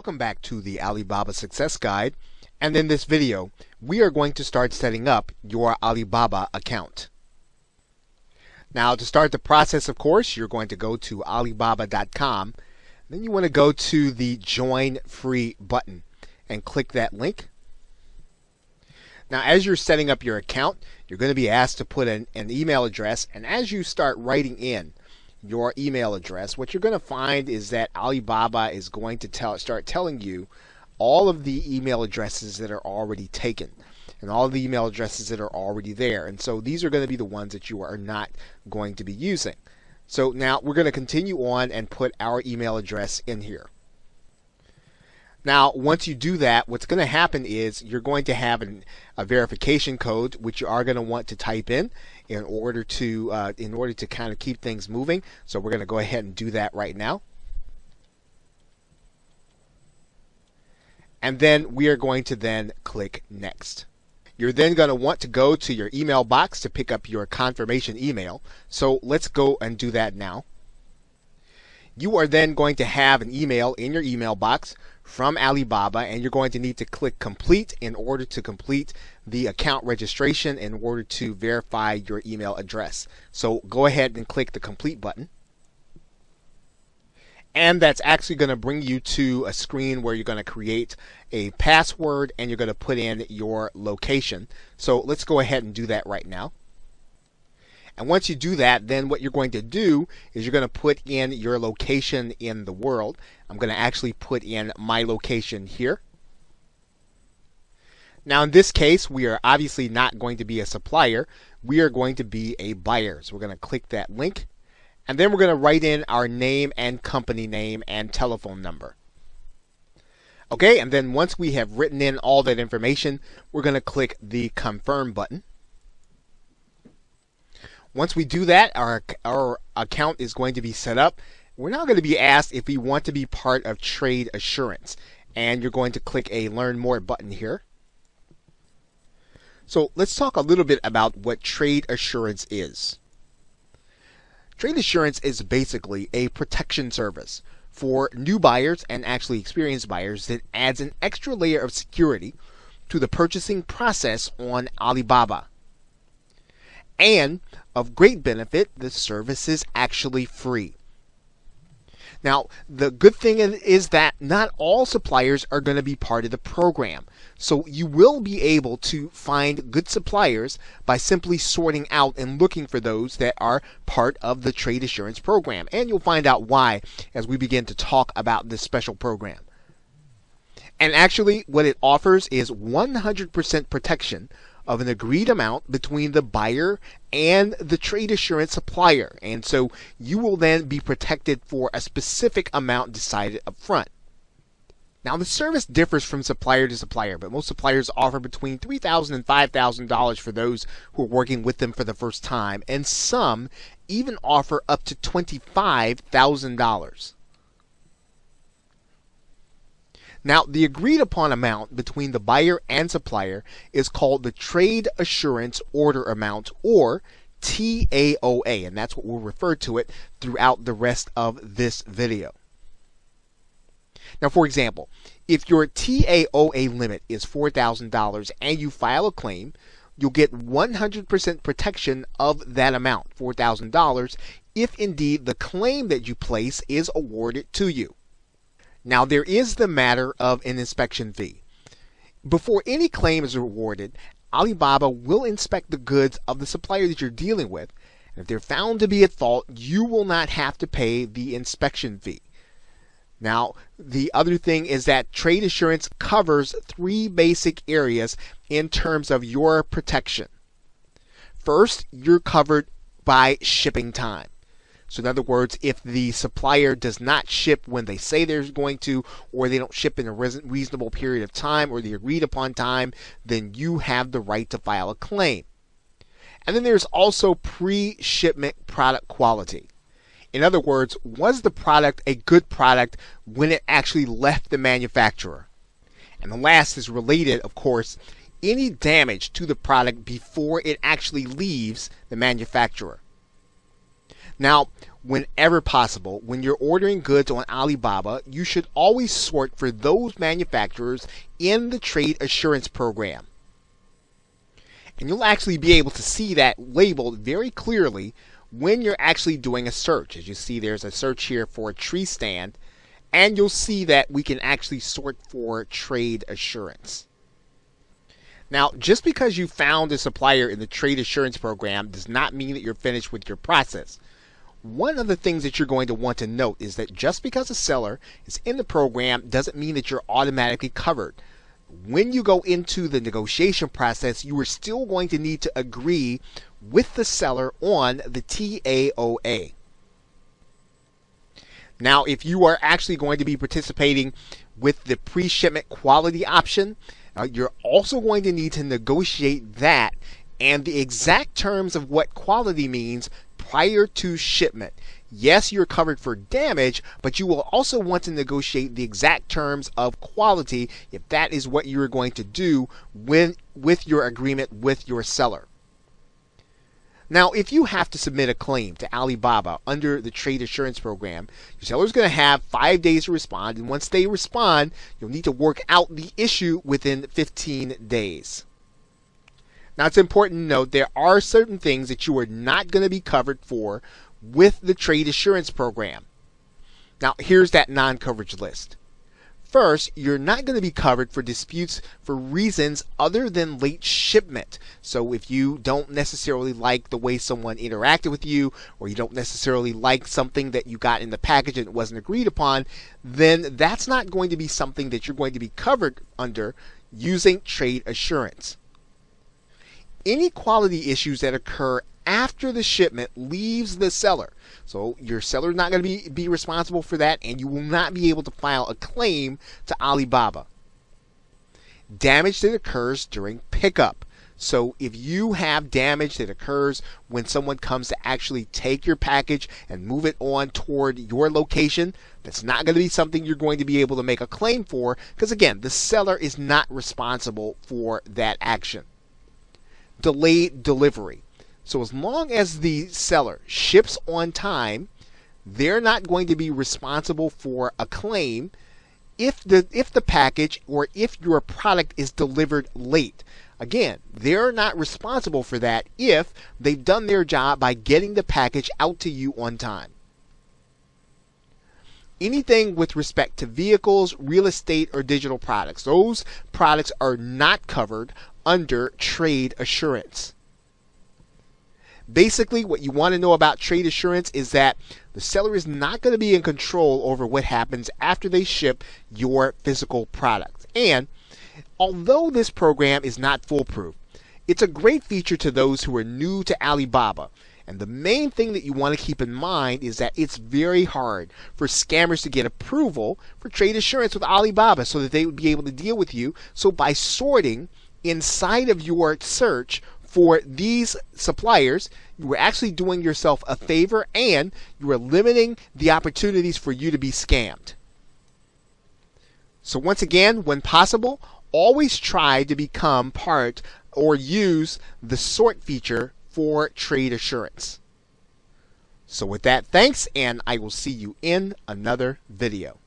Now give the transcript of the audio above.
Welcome back to the Alibaba Success Guide, and in this video we are going to start setting up your Alibaba account. Now to start the process, of course, you're going to go to Alibaba.com, then you want to go to the Join Free button and click that link. Now as you're setting up your account, you're going to be asked to put in an email address, and as you start writing in your email address, what you're going to find is that Alibaba is going to start telling you all of the email addresses that are already taken and all of the email addresses that are already there. And so these are going to be the ones that you are not going to be using. So now we're going to continue on and put our email address in here. Now once you do that, what's going to happen is you're going to have a verification code which you are going to want to type in order to kind of keep things moving. So we're going to go ahead and do that right now. And then we are going to then click Next. You're then going to want to go to your email box to pick up your confirmation email. So let's go and do that now. You are then going to have an email in your email box from Alibaba, and you're going to need to click Complete in order to complete the account registration in order to verify your email address. So go ahead and click the Complete button. And that's actually going to bring you to a screen where you're going to create a password and you're going to put in your location. So let's go ahead and do that right now. And once you do that, then what you're going to do is you're going to put in your location in the world. I'm going to actually put in my location here. Now in this case, we are obviously not going to be a supplier. We are going to be a buyer. So we're going to click that link. And then we're going to write in our name and company name and telephone number. Okay, and then once we have written in all that information, we're going to click the Confirm button. Once we do that, our account is going to be set up. We're now going to be asked if we want to be part of Trade Assurance. And you're going to click a Learn More button here. So let's talk a little bit about what Trade Assurance is. Trade Assurance is basically a protection service for new buyers and actually experienced buyers that adds an extra layer of security to the purchasing process on Alibaba. And of great benefit, the service is actually free. Now, the good thing is that not all suppliers are going to be part of the program. So you will be able to find good suppliers by simply sorting out and looking for those that are part of the Trade Assurance program. And you'll find out why as we begin to talk about this special program. And actually, what it offers is 100% protection of an agreed amount between the buyer and the trade assurance supplier. And so you will then be protected for a specific amount decided up front. Now the service differs from supplier to supplier, but most suppliers offer between $3,000 and $5,000 for those who are working with them for the first time, and some even offer up to $25,000. Now, the agreed upon amount between the buyer and supplier is called the Trade Assurance Order Amount, or TAOA, and that's what we'll refer to it throughout the rest of this video. Now, for example, if your TAOA limit is $4,000 and you file a claim, you'll get 100% protection of that amount, $4,000, if indeed the claim that you place is awarded to you. Now there is the matter of an inspection fee. Before any claim is awarded, Alibaba will inspect the goods of the supplier that you're dealing with. And if they're found to be at fault, you will not have to pay the inspection fee. Now, the other thing is that Trade Assurance covers three basic areas in terms of your protection. First, you're covered by shipping time. So in other words, if the supplier does not ship when they say they're going to, or they don't ship in a reasonable period of time, or the agreed upon time, then you have the right to file a claim. And then there's also pre-shipment product quality. In other words, was the product a good product when it actually left the manufacturer? And the last is related, of course, any damage to the product before it actually leaves the manufacturer. Now, whenever possible, when you're ordering goods on Alibaba, you should always sort for those manufacturers in the trade assurance program. And you'll actually be able to see that labeled very clearly when you're actually doing a search. As you see, there's a search here for a tree stand, and you'll see that we can actually sort for trade assurance. Now, just because you found a supplier in the trade assurance program does not mean that you're finished with your process. One of the things that you're going to want to note is that just because a seller is in the program doesn't mean that you're automatically covered. When you go into the negotiation process, you are still going to need to agree with the seller on the TAOA. Now, if you are actually going to be participating with the pre-shipment quality option, you're also going to need to negotiate that and the exact terms of what quality means prior to shipment. Yes, you're covered for damage, but you will also want to negotiate the exact terms of quality if that is what you're going to do with your agreement with your seller. Now, if you have to submit a claim to Alibaba under the trade assurance program, your seller is going to have 5 days to respond, and once they respond, you'll need to work out the issue within 15 days. Now, it's important to note there are certain things that you are not going to be covered for with the trade assurance program. Now, here's that non-coverage list. First, you're not going to be covered for disputes for reasons other than late shipment. So if you don't necessarily like the way someone interacted with you, or you don't necessarily like something that you got in the package and it wasn't agreed upon, then that's not going to be something that you're going to be covered under using trade assurance. Any quality issues that occur after the shipment leaves the seller. So your seller is not going to be responsible for that, and you will not be able to file a claim to Alibaba. Damage that occurs during pickup. So if you have damage that occurs when someone comes to actually take your package and move it on toward your location, that's not going to be something you're going to be able to make a claim for, because again, the seller is not responsible for that action. Delayed delivery. So as long as the seller ships on time, they're not going to be responsible for a claim if the package or if your product is delivered late. Again, they're not responsible for that if they've done their job by getting the package out to you on time. Anything with respect to vehicles, real estate, or digital products, those products are not covered under trade assurance. Basically, what you want to know about trade assurance is that the seller is not going to be in control over what happens after they ship your physical product. And although this program is not foolproof, it's a great feature to those who are new to Alibaba. And the main thing that you want to keep in mind is that it's very hard for scammers to get approval for trade assurance with Alibaba so that they would be able to deal with you. So by sorting inside of your search for these suppliers, you are actually doing yourself a favor, and you are limiting the opportunities for you to be scammed. So once again, when possible, always try to become part or use the sort feature for trade assurance. So with that, thanks, and I will see you in another video.